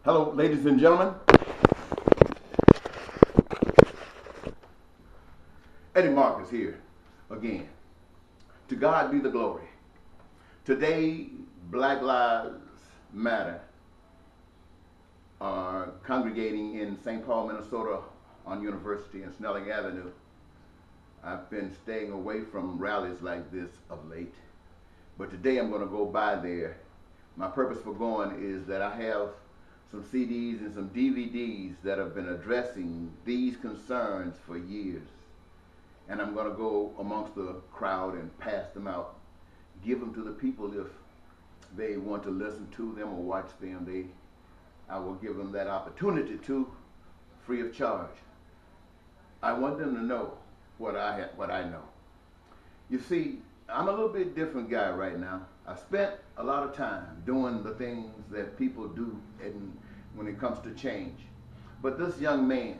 Hello, ladies and gentlemen. Eddie Marcus here again. To God be the glory. Today, Black Lives Matter are congregating in St. Paul, Minnesota on University and Snelling Avenue. I've been staying away from rallies like this of late, but today I'm going to go by there. My purpose for going is that I have some CDs and some DVDs that have been addressing these concerns for years. And I'm going to go amongst the crowd and pass them out, give them to the people if they want to listen to them or watch them. I will give them that opportunity to, free of charge. I want them to know what I know. You see, I'm a little bit different guy right now. I spent a lot of time doing the things that people do when it comes to change. But this young man,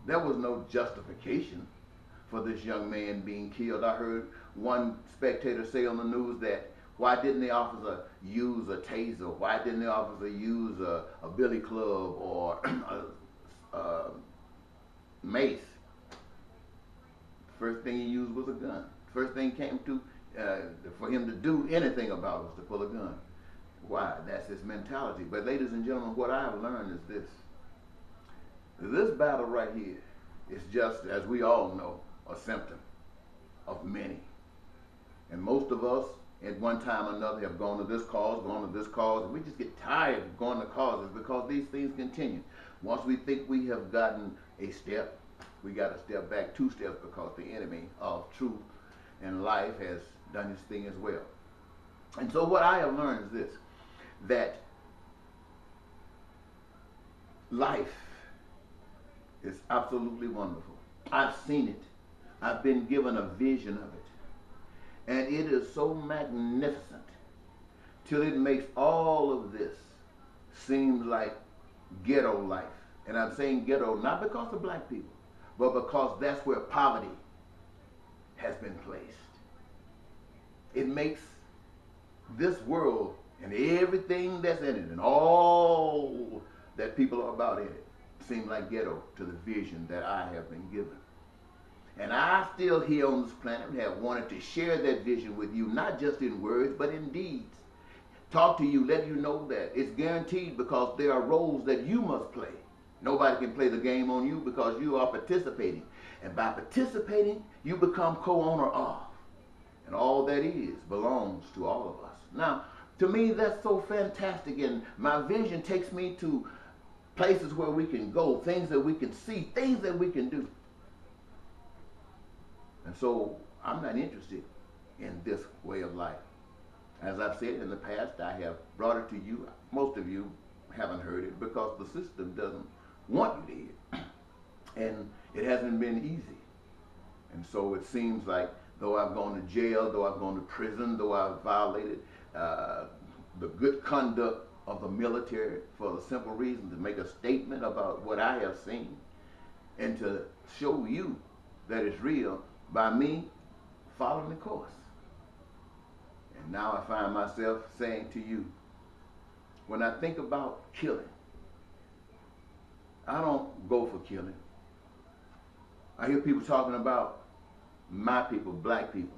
there was no justification for this young man being killed. I heard one spectator say on the news that why didn't the officer use a taser? Why didn't the officer use a billy club or a mace? First thing he used was a gun. First thing came to for him to do anything about was to pull a gun. Why? That's his mentality. But ladies and gentlemen, what I have learned is this. This battle right here is just, as we all know, a symptom of many. And most of us, at one time or another, have gone to this cause, and we just get tired of going to causes because these things continue. Once we think we have gotten a step, we got to step back 2 steps because the enemy of truth and life has done his thing as well. And so what I have learned is this, that life is absolutely wonderful. I've seen it. I've been given a vision of it. And it is so magnificent till it makes all of this seem like ghetto life. And I'm saying ghetto not because of black people, but because that's where poverty has been placed. It makes this world and everything that's in it and all that people are about in it seem like ghetto to the vision that I have been given. And I still here on this planet have wanted to share that vision with you, not just in words, but in deeds. Talk to you, let you know that it's guaranteed because there are roles that you must play. Nobody can play the game on you because you are participating. And by participating, you become co-owner of. And all that is belongs to all of us. Now, to me, that's so fantastic. And my vision takes me to places where we can go, things that we can see, things that we can do. And so I'm not interested in this way of life. As I've said in the past, I have brought it to you. Most of you haven't heard it because the system doesn't want you to hear it. And it hasn't been easy. And so it seems like though I've gone to jail, though I've gone to prison, though I've violated the good conduct of the military for the simple reason to make a statement about what I have seen and to show you that it's real by me following the course. And now I find myself saying to you, when I think about killing, I don't go for killing. I hear people talking about my people, black people,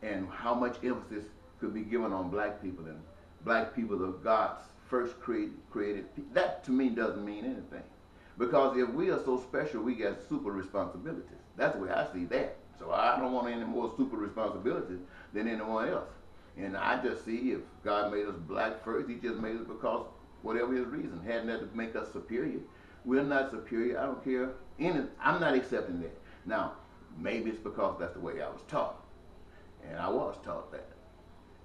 and how much emphasis could be given on black people and black people of God's first created. That to me doesn't mean anything. Because if we are so special, we get super responsibilities. That's the way I see that. So I don't want any more super responsibilities than anyone else. And I just see if God made us black first, he just made us because whatever his reason, hadn't that to make us superior. We're not superior. I don't care. I'm not accepting that. Now, maybe it's because that's the way I was taught. And I was taught that.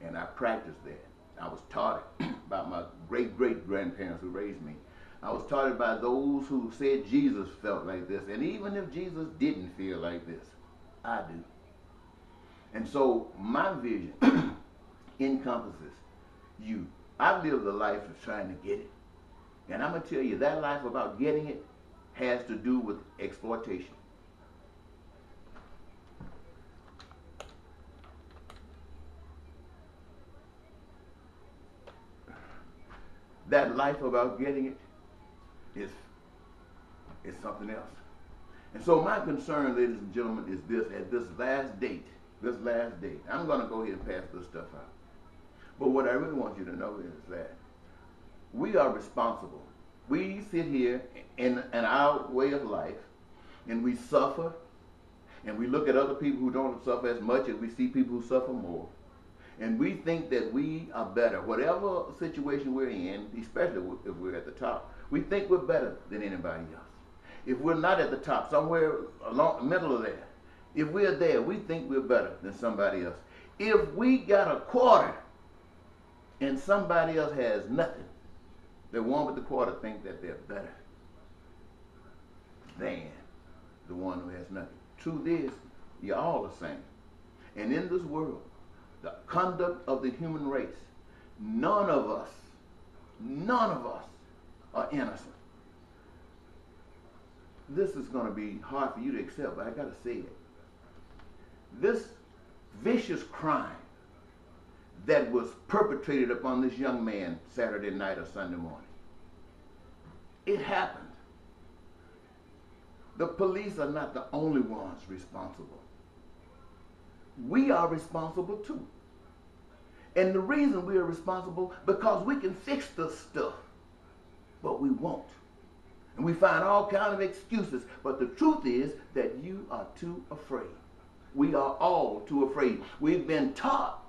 And I practiced that. I was taught it by my great-great-grandparents who raised me. I was taught it by those who said Jesus felt like this. And even if Jesus didn't feel like this, I do. And so my vision encompasses you. I've lived a life of trying to get it. And I'm going to tell you, that life about getting it has to do with exploitation. that life about getting it is something else. And so my concern, ladies and gentlemen, is this: at this last date, I'm going to go ahead and pass this stuff out. But what I really want you to know is that we are responsible. We sit here in our way of life, and we suffer, and we look at other people who don't suffer as much, and we see people who suffer more. And we think that we are better. Whatever situation we're in, especially if we're at the top, we think we're better than anybody else. If we're not at the top, somewhere along the middle of there, if we're there, we think we're better than somebody else. If we got a quarter and somebody else has nothing, the one with the quarter think that they're better than the one who has nothing. Truth is, you're all the same. And in this world, the conduct of the human race, none of us are innocent. This is going to be hard for you to accept, but I got to say it. This vicious crime that was perpetrated upon this young man Saturday night or Sunday morning, it happened. The police are not the only ones responsible. We are responsible too. And the reason we are responsible, because we can fix this stuff, but we won't. And we find all kinds of excuses. But the truth is that you are too afraid. We are all too afraid. We've been taught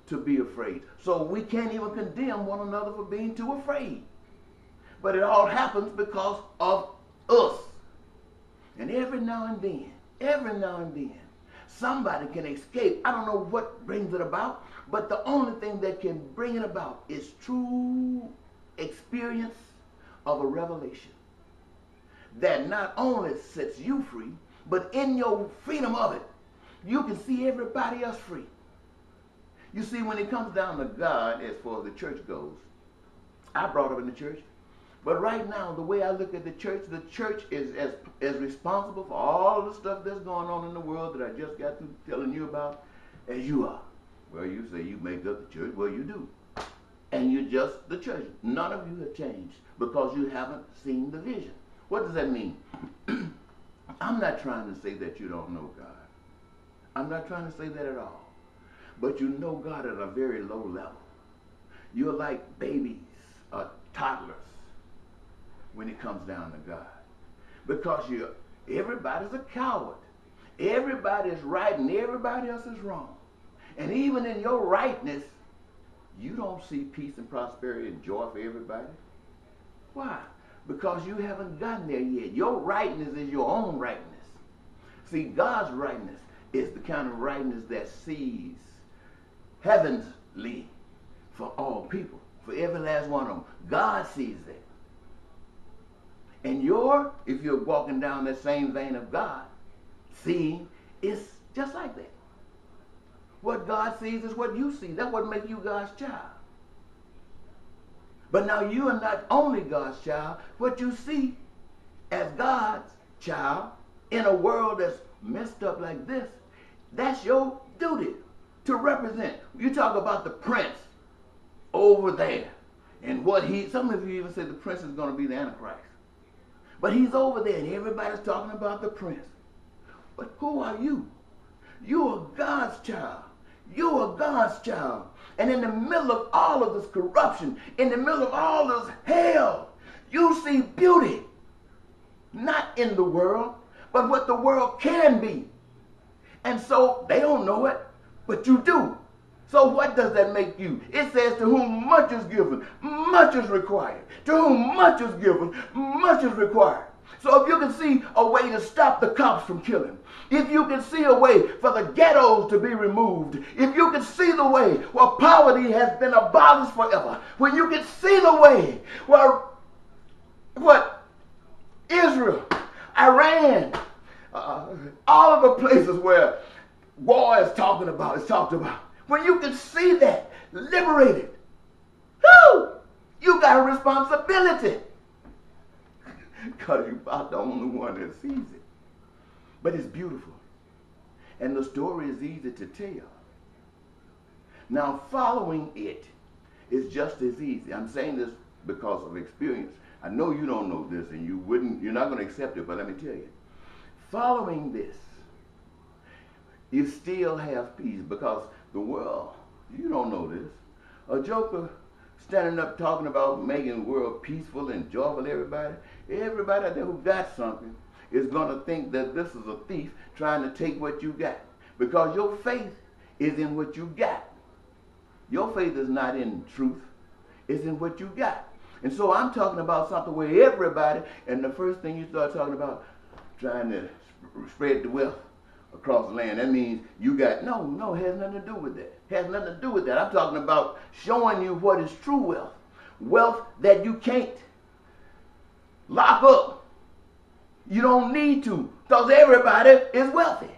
to be afraid. So we can't even condemn one another for being too afraid. But it all happens because of us. And every now and then, somebody can escape. I don't know what brings it about, but the only thing that can bring it about is true experience of a revelation that not only sets you free, but in your freedom of it, you can see everybody else free. You see, when it comes down to God, as far as the church goes, I brought up in the church, but right now, the way I look at the church is as responsible for all the stuff that's going on in the world that I just got through telling you about as you are. Well, you say you make up the church. Well, you do. And you're just the church. None of you have changed because you haven't seen the vision. What does that mean? I'm not trying to say that you don't know God. I'm not trying to say that at all. But you know God at a very low level. You're like babies or toddlers when it comes down to God. Because everybody's a coward. Everybody's right and everybody else is wrong. And even in your rightness, you don't see peace and prosperity and joy for everybody. Why? Because you haven't gotten there yet. Your rightness is your own rightness. See, God's rightness is the kind of rightness that sees heavenly for all people, for every last one of them. God sees that. And if you're walking down that same vein of God, seeing is just like that. What God sees is what you see. That's what makes you God's child. But now you are not only God's child. What you see as God's child in a world that's messed up like this, that's your duty to represent. You talk about the prince over there and some of you even say the prince is going to be the Antichrist. But he's over there and everybody's talking about the prince. But who are you? You are God's child. You are God's child. And in the middle of all of this corruption, in the middle of all this hell, you see beauty. Not in the world, but what the world can be. And so they don't know it, but you do. So what does that make you? It says, to whom much is given, much is required. To whom much is given, much is required. So if you can see a way to stop the cops from killing, if you can see a way for the ghettos to be removed, if you can see the way where poverty has been abolished forever, when you can see the way where what Israel, Iran, all of the places where war is talked about, when you can see that liberated, you got a responsibility. Because you're about the only one that sees it. But it's beautiful. And the story is easy to tell. Now, following it It's just as easy. I'm saying this because of experience. I know you don't know this and you're not going to accept it, but let me tell you. Following this, you still have peace because the world, you don't know this. A joker standing up talking about making the world peaceful and joyful, everybody out there who got something is going to think that this is a thief trying to take what you got. Because your faith is in what you got. Your faith is not in truth. It's in what you got. And so I'm talking about something where everybody, and the first thing you start talking about, trying to spread the wealth across the land. That means you got, no, it has nothing to do with that. It has nothing to do with that. I'm talking about showing you what is true wealth. Wealth that you can't lock up. You don't need to, because everybody is wealthy.